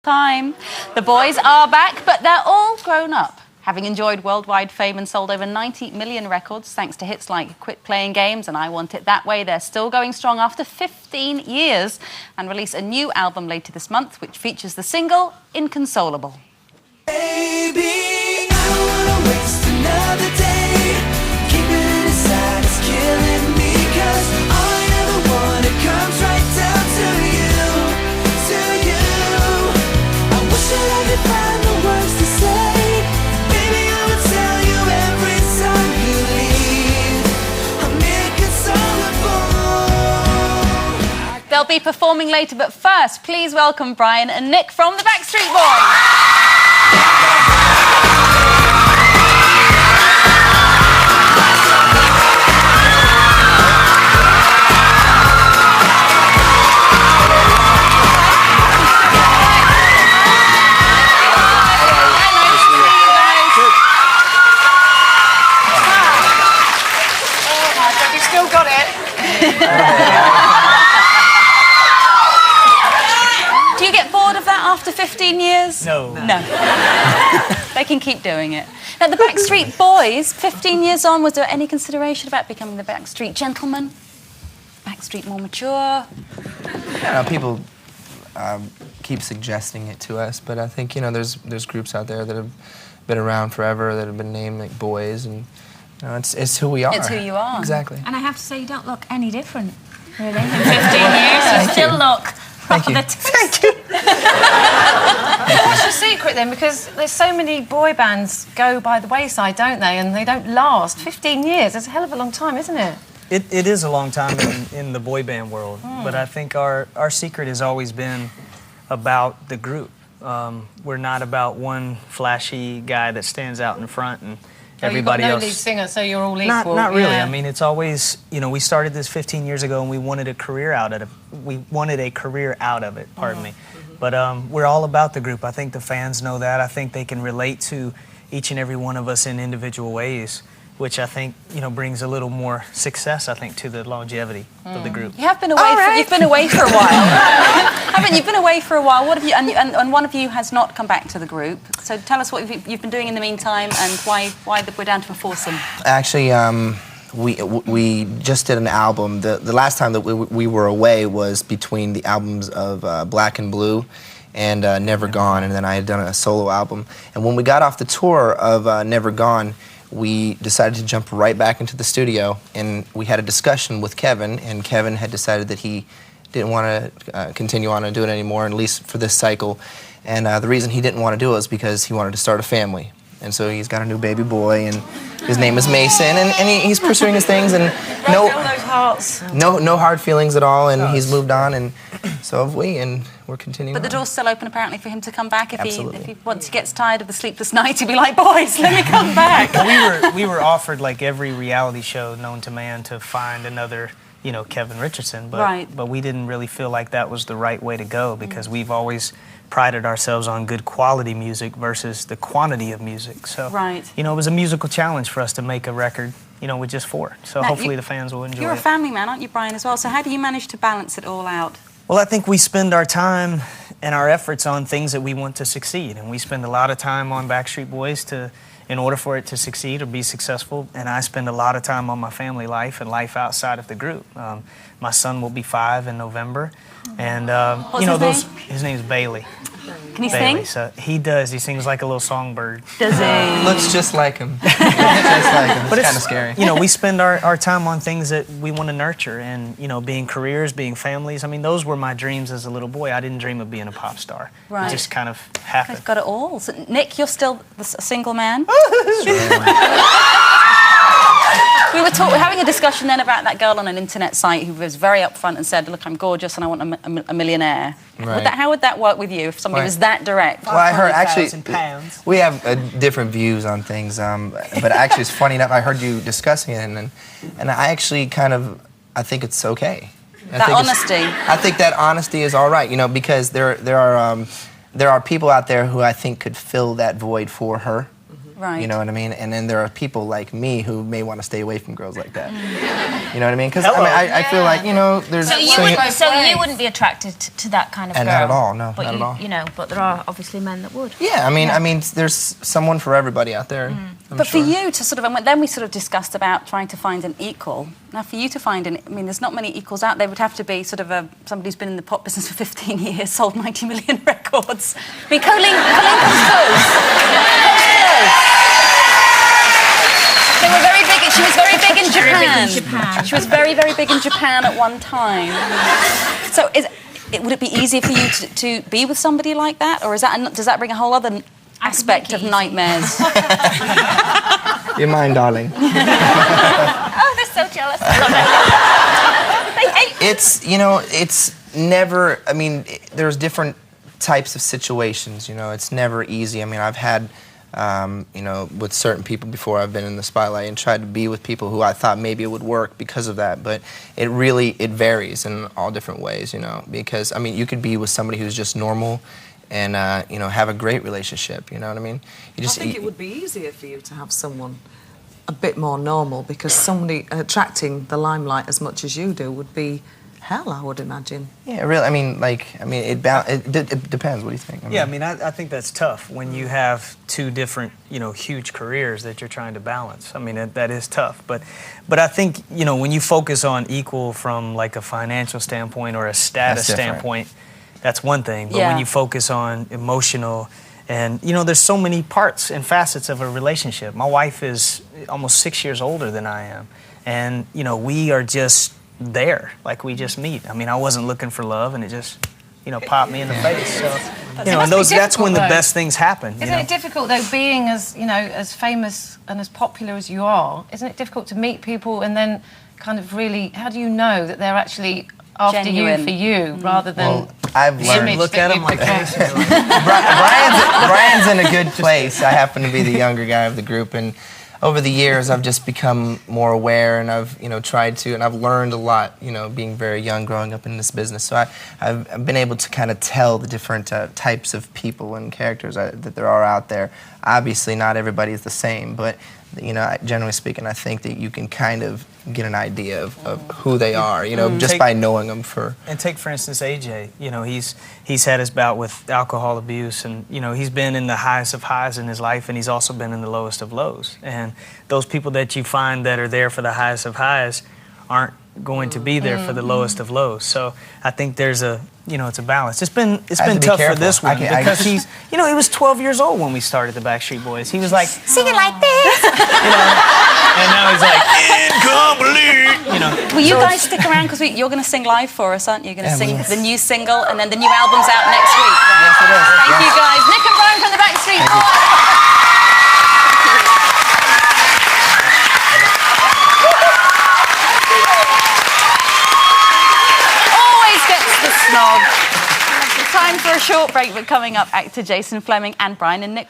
Time. The boys are back, but they're all grown up. Having enjoyed worldwide fame and sold over 90 million records thanks to hits like Quit Playing Games and I Want It That Way, they're still going strong after 15 years and release a new album later this month which features the single Inconsolable. Baby, I don't wanna waste another day. Keeping it inside is killing me, 'cause all I ever wanted comes right down to you, to you. I wish that I could find the words to say. Baby, I would tell you every time you leave, I'm inconsolable. They'll be performing later, but first, please welcome Brian and Nick from the Backstreet Boys. Still got it. Do you get bored of that after 15 years? No. No. They can keep doing it. Now, the Backstreet Boys, 15 years on, was there any consideration about becoming the Backstreet Gentlemen? Backstreet more mature? People keep suggesting it to us, but I think, there's groups out there that have been around forever, that have been named like Boys, and it's who we are. It's who you are. Exactly. And I have to say, you don't look any different, really. In 15 years, you still look Thank you. Thank you. What's the secret then? Because there's so many boy bands go by the wayside, don't they? And they don't last. 15 years, that's a hell of a long time, isn't it? It is a long time in the boy band world, but I think our secret has always been about the group. We're not about one flashy guy that stands out in front and everybody you've got else. no lead singer, so you're all equal. Not really. Yeah. I mean, it's always, we started this 15 years ago and we wanted a career out of it. Pardon me. But we're all about the group. I think the fans know that. I think they can relate to each and every one of us in individual ways, which I think, brings a little more success, I think, to the longevity of the group. You have been away. You've been away for a while, haven't you? You've been away for a while. What have you? And one of you has not come back to the group. So tell us what you've been doing in the meantime and why we're down to a foursome. Actually, we just did an album. The last time that we were away was between the albums of Black and Blue and Never Gone, and then I had done a solo album. And when we got off the tour of Never Gone, we decided to jump right back into the studio, and we had a discussion with Kevin, and Kevin had decided that he didn't want to continue on and do it anymore, at least for this cycle. And the reason he didn't want to do it was because he wanted to start a family. And so he's got a new baby boy, and his name is Mason, and he's pursuing his things, and no hard feelings at all, and he's moved on, and so have we, and we're continuing. But the door's still open apparently for him to come back if Absolutely. he once he gets tired of the sleepless night, he'll be like, boys, let me come back. We were offered like every reality show known to man to find another, Kevin Richardson, but we didn't really feel like that was the right way to go because we've always prided ourselves on good quality music versus the quantity of music. So, it was a musical challenge for us to make a record, with just four. So hopefully the fans will enjoy it. You're a family man, aren't you, Brian, as well? So how do you manage to balance it all out? Well, I think we spend our time and our efforts on things that we want to succeed. And we spend a lot of time on Backstreet Boys in order for it to succeed or be successful. And I spend a lot of time on my family life and life outside of the group. My son will be 5 in November. And, his name's Bailey. Can he Bailey. sing? So he does. He sings like a little songbird. Does he? Looks just like him. Just like him. But It's kind of scary. We spend our time on things that we want to nurture and, being careers, being families. I mean, those were my dreams as a little boy. I didn't dream of being a pop star. Right. It just kind of happened. He's got it all. So, Nick, you're still a single man? We were having a discussion then about that girl on an internet site who was very upfront and said, look, I'm gorgeous and I want a millionaire. Right. How would that work with you if somebody was that direct? Well, I heard actually, £500,000. we have different views on things, but actually it's funny enough, I heard you discussing it, and I actually I think it's okay. I think that honesty is all right, because there are people out there who I think could fill that void for her. Right. You know what I mean? And then there are people like me who may want to stay away from girls like that. You know what I mean? Because I feel like, you know, there's... So you wouldn't be attracted to that kind of girl? Not at all, no, but not at all. You know, but there are obviously men that would. Yeah, I mean, there's someone for everybody out there. But for you to sort of, and then we sort of discussed about trying to find an equal. Now, for you to find I mean, there's not many equals out there. It would have to be sort of somebody who's been in the pop business for 15 years, sold 90 million records. I mean, Colleen comes close. They were very big. She was very big in Japan. She was very, very big in Japan at one time. So, would it be easier for you to be with somebody like that, or does that bring a whole other aspect of nightmares? You're mine, darling. Oh, they're so jealous. I love it. They hate me. It's, you know, it's never, I mean, there's different types of situations, you know, it's never easy. I mean, I've had, you know, with certain people before I've been in the spotlight and tried to be with people who I thought maybe it would work because of that, but it varies in all different ways, you know, because, I mean, you could be with somebody who's just normal and, you know, have a great relationship, you know what I mean? I think it would be easier for you to have someone a bit more normal, because somebody attracting the limelight as much as you do would be hell, I would imagine. Yeah, really, I mean, it depends. What do you think? Yeah, I mean, I think that's tough when you have two different, you know, huge careers that you're trying to balance. I mean, that is tough. But I think, you know, when you focus on equal from like a financial standpoint or a status standpoint, that's one thing. But when you focus on emotional, and, you know, there's so many parts and facets of a relationship. My wife is almost 6 years older than I am. And, you know, we are just there, like we just meet. I mean, I wasn't looking for love, and it just, you know, popped me in the face. So, you know, and that's when the best things happen. Isn't it difficult, though, being as, you know, as famous and as popular as you are, isn't it difficult to meet people and then kind of really, how do you know that they're actually after you for you, rather than... Well, I've learned. Look at him like Brian's in a good place. I happen to be the younger guy of the group, and over the years I've just become more aware, and I've, you know, tried to, and I've learned a lot, you know, being very young, growing up in this business. So I've been able to kind of tell the different types of people and characters that there are out there. Obviously, not everybody is the same, but, you know, generally speaking, I think that you can kind of get an idea of who they are, you know, just by knowing them for... And take, for instance, AJ. You know, he's had his bout with alcohol abuse, and, you know, he's been in the highest of highs in his life, and he's also been in the lowest of lows. And those people that you find that are there for the highest of highs aren't going to be there for the lowest of lows. So I think there's a, you know, it's a balance. It's been tough for this one because he's, you know, he was 12 years old when we started the Backstreet Boys. He was like, sing it like this. You know, and now he's like, incomplete. You know. Will you guys stick around, because you're going to sing live for us, aren't you? You're going to sing the new single, and then the new album's out next week. Yes, it is. Thank you, guys. Nick and Brian from the Backstreet Boys. Time for a short break, but coming up, actor Jason Fleming and Brian and Nick will